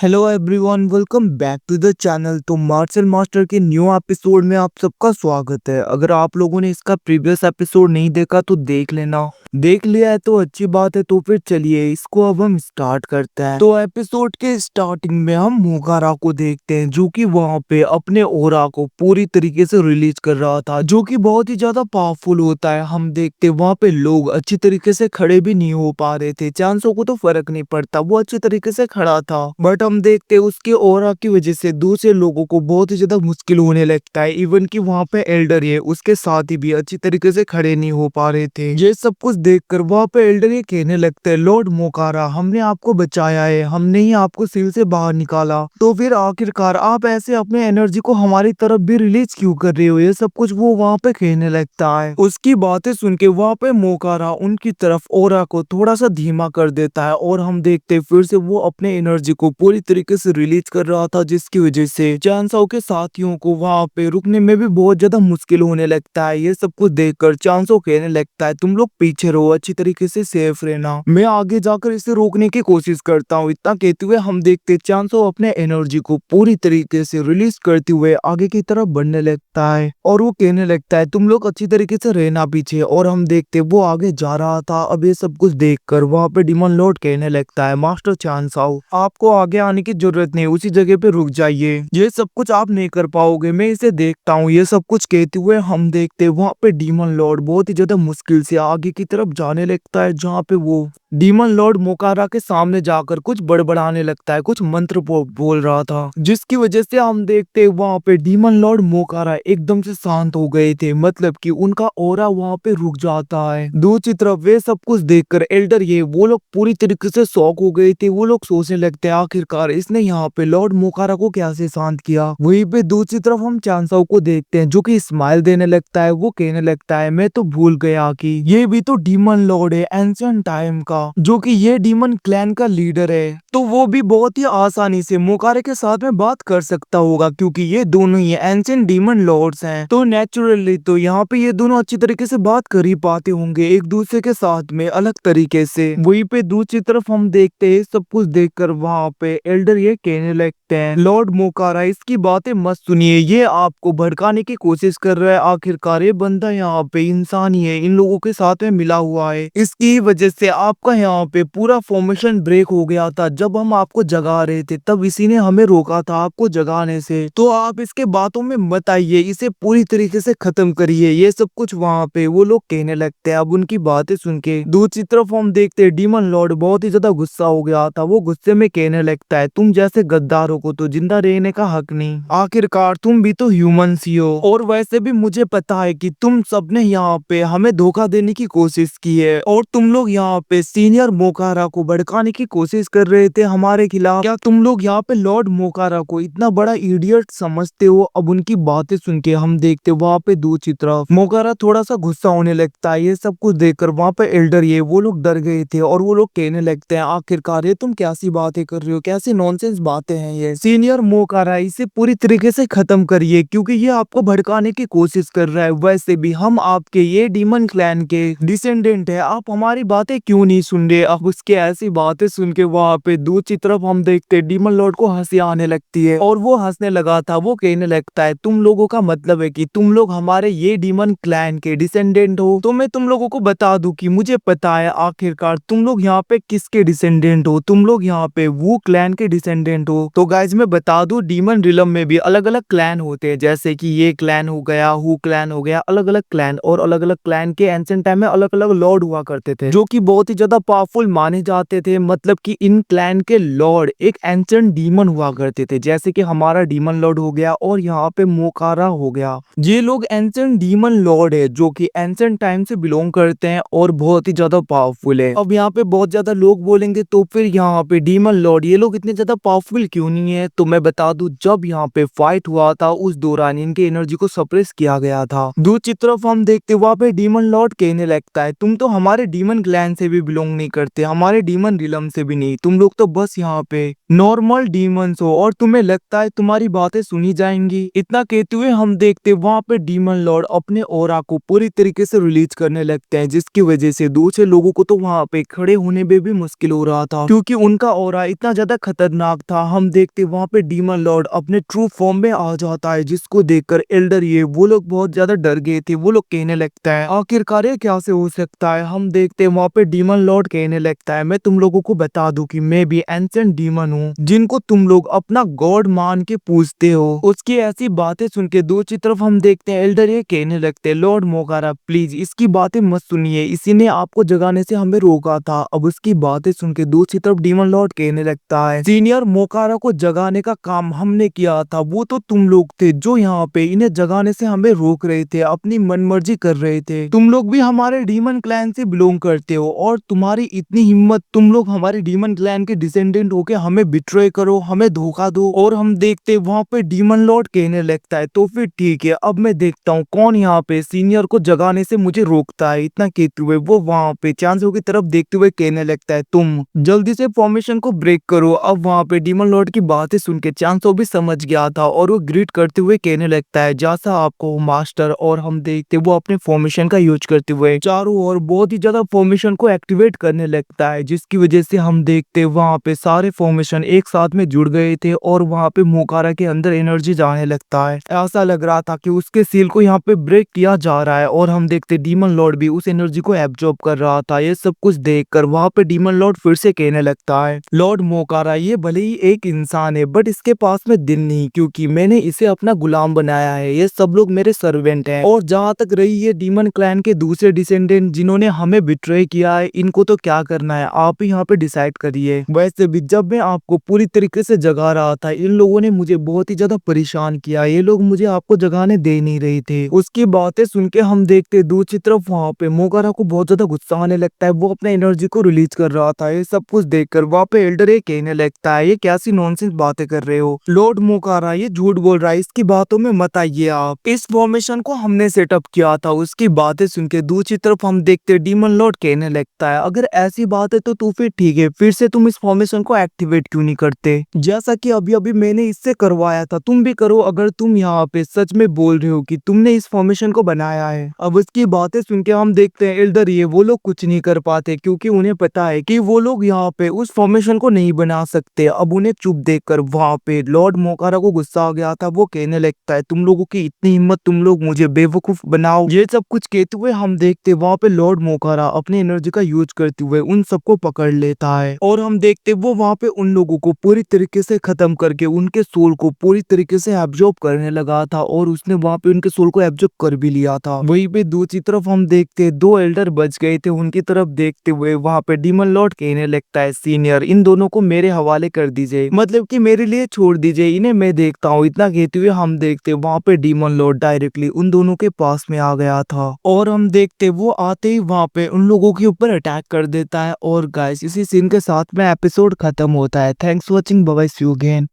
Hello everyone, welcome back to the channel. तो Marshal Master के new episode में आप सबका स्वागत है। अगर आप लोगों ने इसका प्रीवियस एपिसोड नहीं देखा तो देख लेना। देख लिया है तो अच्छी बात है। तो फिर चलिए इसको अब हम स्टार्ट करते हैं। तो एपिसोड के स्टार्टिंग में हम मोगारा को देखते हैं, जो कि वहां पे अपने ओरा को पूरी तरीके से रिलीज कर रहा था, जो कि बहुत ही ज्यादा पावरफुल होता है। हम देखते वहां पे लोग अच्छी तरीके से खड़े भी नहीं हो पा रहे थे। चांसों को तो फर्क नहीं पड़ता, वो अच्छी तरीके से खड़ा था, बट हम देखते उसके ऑरा की वजह से दूसरे लोगों को बहुत ही ज्यादा मुश्किल होने लगता है। इवन कि वहां पे एल्डर ये उसके साथ ही भी अच्छी तरीके से खड़े नहीं हो पा रहे थे। ये सब कुछ देखकर वहां पे एल्डर ये कहने लगता है, लॉर्ड मोकारा, हमने आपको बचाया है, हमने ही आपको सील से बाहर निकाला, तो फिर आखिरकार आप ऐसे अपने एनर्जी को हमारी तरफ भी रिलीज क्यों कर रहे हो? ये सब कुछ वो वहां पे कहने लगता है। उसकी बातें सुन के वहां पे मोकारा उनकी तरफ ऑरा को थोड़ा सा धीमा कर देता है, और हम देखते फिर से वो अपने एनर्जी को पूरी तरीके से रिलीज कर रहा था, जिसकी वजह से चांसाओ के साथियों को वहां पे रुकने में भी बहुत ज्यादा मुश्किल होने लगता है। ये सब कुछ देखकर चांसो कहने लगता है, तुम लोग पीछे रहो, अच्छी तरीके से सेफ रहना, मैं आगे जाकर इसे रोकने की कोशिश करता हूँ। इतना कहते हुए हम देखते चांसो अपने एनर्जी को पूरी तरीके से रिलीज करते हुए आगे की तरफ बढ़ने लगता है, और वो कहने लगता है, तुम लोग अच्छी तरीके से रहना पीछे। और हम देखते वो आगे जा रहा था। अब ये सब कुछ देखकर वहां पे डिमन लॉर्ड कहने लगता है, मास्टर चांसाओ, आपको आगे आने की जरूरत नहीं, उसी जगह पे रुक जाइए, ये सब कुछ आप नहीं कर पाओगे, मैं इसे देखता हूँ। ये सब कुछ कहते हुए हम देखते वहां पे डीमन लॉर्ड बहुत ही ज्यादा मुश्किल से आगे की तरफ जाने लगता है, जहाँ पे वो डीमन लॉर्ड मोकारा के सामने जाकर कुछ बड़बड़ाने लगता है, कुछ मंत्र बोल रहा था, जिसकी वजह से हम देखते वहां पे डीमन लॉर्ड मोकारा एकदम से शांत हो गए थे। मतलब कि उनका ऑरा वहां पे रुक जाता है। दूसरी तरफ वे सब कुछ देखकर एल्डर ये वो लोग पूरी तरीके से शॉक हो गए थे। वो लोग सोचने लगते हैं, आखिरकार इसने यहाँ पे लॉर्ड मोकारा को कैसे शांत किया। वहीं पे दूसरी तरफ हम चांसाओ को देखते हैं, जो कि स्माइल देने लगता है। वो कहने लगता है, मैं तो भूल गया कि ये भी तो डीमन लॉर्ड है एंशिएंट टाइम का, जो कि ये डीमन क्लैन का लीडर है, तो वो भी बहुत ही आसानी से मोकारे के साथ में बात कर सकता होगा, क्योंकि ये दोनों ही एंशिएंट डीमन लॉर्ड्स हैं। तो नेचुरली तो यहाँ पे ये दोनों अच्छी तरीके से बात कर ही पाते होंगे एक दूसरे के साथ में अलग तरीके से। वहीं पे दूसरी तरफ हम देखते हैं सब कुछ देखकर वहाँ पे एल्डर ये कहने लगते हैं, लॉर्ड मोकारा, इसकी बातें मत सुनिए, ये आपको भड़काने की कोशिश कर रहा है। आखिरकार ये बंदा यहाँ पे इंसान ही है, इन लोगों के साथ में मिला हुआ है, इसकी वजह से आपका यहाँ पे पूरा फॉर्मेशन ब्रेक हो गया था। जब हम आपको जगा रहे थे तब इसी ने हमें रोका था आपको जगाने से, तो आप इसके बातों में मत आइए, इसे पूरी तरीके से खत्म करिए। ये सब कुछ वहाँ पे वो लोग कहने लगते हैं। अब उनकी बातें सुन के दूसरी तरफ हम देखते हैं डीमन लॉर्ड बहुत ही ज्यादा गुस्सा हो गया था। वो गुस्से में कहने लगता है, तुम जैसे गद्दारों को तो जिंदा रहने का हक नहीं, आखिरकार तुम भी तो ह्यूमंस ही हो, और वैसे भी मुझे पता है कि तुम सबने यहाँ पे हमें धोखा देने की कोशिश की है, और तुम लोग यहाँ पे सीनियर मोकारा को भड़काने की कोशिश कर रहे थे हमारे खिलाफ। क्या तुम लोग यहाँ पे लॉर्ड मोकारा को इतना बड़ा इडियट समझते हो? अब उनकी बातें सुन के हम देखते वहाँ पे दूसरी तरफ मोकारा थोड़ा सा गुस्सा होने लगता है। ये सब कुछ देखकर वहाँ पे एल्डर ये वो लोग डर गए थे, और वो लोग कहने लगते हैं, आखिरकार ये तुम कैसी बातें कर रहे हो, कैसी नॉनसेंस बातें हैं ये, सीनियर मोकारा इसे पूरी तरीके से खत्म करिए, क्योंकि ये आपको भड़काने की कोशिश कर रहा है। वैसे भी हम आपके ये डीमन क्लैन के डिसेंडेंट है, आप हमारी बातें क्यों नहीं सुन रहे? अब उसके ऐसी बातें सुन के वहाँ पे दूसरी तरफ हम देखते डीमन लॉर्ड को हंसी आने लगती है, और वो हंसने लगा था। वो कहने लगता है, तुम लोगों का मतलब है कि तुम लोग हमारे ये डीमन क्लैन के डिसेंडेंट हो? तो मैं तुम लोगों को बता दूं कि मुझे पता है आखिरकार तुम लोग यहाँ पे किसके डिसेंडेंट हो। तुम लोग यहाँ पे वो क्लैन के डिसेंडेंट हो। तो गाइज मैं बता दूं, डीमन रिलम में भी अलग अलग क्लैन होते हैं, जैसे कि ये क्लैन हो गया, हु क्लैन हो गया, अलग अलग क्लैन, और अलग अलग क्लैन के एंशिएंट टाइम में अलग अलग लॉर्ड हुआ करते थे, जो कि बहुत ही ज्यादा पावरफुल माने जाते थे। मतलब कि इन क्लैन के लॉर्ड एक एंशिएंट डीमन हुआ करते थे, जैसे कि हमारा डीमन लॉर्ड हो गया, और यहाँ पे मोकारा हो गया। ये लोग एंशिएंट डीमन लॉर्ड है, जो कि एंशिएंट टाइम से बिलोंग करते हैं और बहुत ही ज्यादा पावरफुल है। अब यहाँ पे बहुत ज्यादा लोग बोलेंगे, तो फिर यहाँ पे डीमन लॉर्ड ये लोग इतने ज्यादा पावरफुल क्यों नहीं है? तो मैं बता दूं, जब यहाँ पे फाइट हुआ था उस दौरान इनकी एनर्जी को सप्रेस किया गया था। दूसरी तरफ हम देखते वहाँ पे डीमन लॉर्ड कहने लगता है, तुम तो हमारे डीमन क्लैन से भी बिलोंग नहीं करते, हमारे डीमन रिलम से भी नहीं, तुम लोग तो बस यहाँ पे नॉर्मल डीमंस हो और तुम्हें लगता है तुम्हारी बातें सुनी जाएंगी। इतना कहते हुए हम देखते वहां पे डीमन लॉर्ड अपने ऑरा को पूरी तरीके से रिलीज करने लगते हैं, जिसकी वजह से दूसरे लोगों को तो वहां पे खड़े होने में भी मुश्किल हो रहा था, क्योंकि उनका ऑरा इतना ज्यादा खतरनाक था। हम देखते वहां पे डीमन लॉर्ड अपने ट्रू फॉर्म में आ जाता है, जिसको देखकर एल्डर ये वो लोग बहुत ज्यादा डर गए थे। वो लोग कहने लगता है आखिरकार ये क्या से हो सकता है। हम देखते वहां पे डीमन लॉर्ड कहने लगता है मैं तुम लोगों को बता दूं कि मैं भी एंशिएंट डीमन हूँ, जिनको तुम लोग अपना गॉड मान के पूछते हो। उसकी ऐसी बातें सुन के दूसरी तरफ हम देखते हैं एल्डर ये कहने लगते हैं लॉर्ड मोकारा प्लीज इसकी बातें मत सुनिए, इसी ने आपको जगाने से हमें रोका था। अब उसकी बातें सुन के दूसरी तरफ डीमन लॉर्ड कहने लगता है सीनियर मोकारा को जगाने का काम हमने किया था, वो तो तुम लोग थे जो यहाँ पे इन्हें जगाने से हमें रोक रहे थे, अपनी मनमर्जी कर रहे थे। तुम लोग भी हमारे डीमन क्लैन से बिलोंग करते हो और तुम्हारी इतनी हिम्मत तुम लोग हमारे डीमन क्लैन के डिसेंडेंट होके हमें बिट्रे करो, हमें धोखा दो। और हम देखते वहां पे डीमन लॉर्ड कहने लगता है तो फिर ठीक है, अब मैं देखता हूँ कौन यहाँ पे सीनियर को जगाने से मुझे रोकता है। इतना कहते हुए वो वहां पे चांसो की तरफ देखते हुए कहने लगता है तुम जल्दी से फॉर्मेशन को ब्रेक करो। अब वहां पे डीमन लॉर्ड की बातें सुन के चांसो भी समझ गया था और वो ग्रीट करते हुए कहने लगता है जैसा आपको मास्टर। और हम देखते वो अपने फॉर्मेशन का यूज करते हुए चारों ओर बहुत ही ज्यादा फॉर्मेशन को एक्टिवेट करने लगता है, जिसकी वजह से हम देखते वहां पे सारे फॉर्मेशन एक साथ में जुड़ गए थे और वहां पे मोकारा के अंदर एनर्जी जाने लगता है। ऐसा लग रहा था कि उसके सील को यहाँ पे ब्रेक किया जा रहा है और हम देखते डीमन लॉर्ड भी उस एनर्जी को एब्जॉर्ब कर रहा था। ये सब कुछ देखकर वहां पे डीमन लॉर्ड फिर से कहने लगता है लॉर्ड मोकारा ये भले ही एक इंसान है बट इसके पास में दिल नहीं, क्योंकि मैंने इसे अपना गुलाम बनाया है। ये सब लोग मेरे सर्वेंट हैं। और जहाँ तक रही ये डीमन क्लैन के दूसरे डिसेंडेंट जिन्होंने हमें बिट्रे किया है, इनको तो क्या करना है आप ही यहाँ पे डिसाइड करिए। वैसे भी जब मैं आपको पूरी तरीके से जगा रहा था इन लोगों ने मुझे बहुत ही ज्यादा परेशान किया, ये लोग मुझे आपको जगाने दे नहीं रहे थे। उसकी बातें सुन के हम देखते दूसरी तरफ वहाँ पे मोकारा को बहुत ज्यादा गुस्सा आने लगता है, वो अपने एनर्जी को रिलीज कर रहा था। ये सब कुछ देखकर वहाँ पे एल्डर ये कहने लगता है ये कैसी नॉनसेंस बातें कर रहे हो लॉर्ड मोकारा, ये झूठ बोल रहा है, इसकी बातों में मत आइए आप। इस फॉर्मेशन को हमने सेटअप किया था। उसकी बातें सुन के दूसरी तरफ हम देखते डीमन लॉर्ड कहने लगता है अगर ऐसी बात है तो फिर ठीक है, फिर से तुम इस फॉर्मेशन को एक्टिवेट क्यों नहीं करते, जैसा कि अभी अभी मैंने इससे करवाया था तुम भी करो अगर तुम यहाँ पे सच में बोल रहे हो कि तुमने इस फॉर्मेशन को बनाया है। अब उसकी बातें सुन के हम देखते हैं एल्डर ये वो लोग कुछ नहीं कर पाते, क्योंकि उन्हें पता है कि वो लोग यहाँ पे उस फॉर्मेशन को नहीं बना सकते। अब उन्हें चुप देखकर वहाँ पे लॉर्ड मोकारा को गुस्सा आ गया था, वो कहने लगता है तुम लोगों की इतनी हिम्मत, तुम लोग मुझे बेवकूफ बनाओ। ये सब कुछ कहते हुए हम देखते वहाँ पे लॉर्ड मोकारा अपनी एनर्जी का यूज करते हुए उन सबको पकड़ लेता है और हम देखते वो वहाँ पे उन लोगों को पूरी तरीके से खत्म करके उनके सोल को पूरी तरीके से एब्जॉर्ब करने लगा था और उसने वहाँ पे उनके सोल को एब्जॉर्ब कर भी लिया था। वहीं पे दूसरी तरफ हम देखते दो एल्डर बच गए थे, उनकी तरफ देखते हुए वहाँ पे डीमन लॉर्ड कहने लगता है सीनियर इन दोनों को मेरे हवाले कर दीजिए, मतलब कि मेरे लिए छोड़ दीजिए, इन्हें मैं देखता हूँ। इतना कहते हुए हम देखते वहाँ पे डीमन लॉर्ड डायरेक्टली उन दोनों के पास में आ गया था और हम देखते वो आते ही वहाँ पे उन लोगों के ऊपर अटैक कर देता है। और गाइस इसी सीन के साथ में एपिसोड खत्म होता है। Thanks for watching, bye bye, see you again.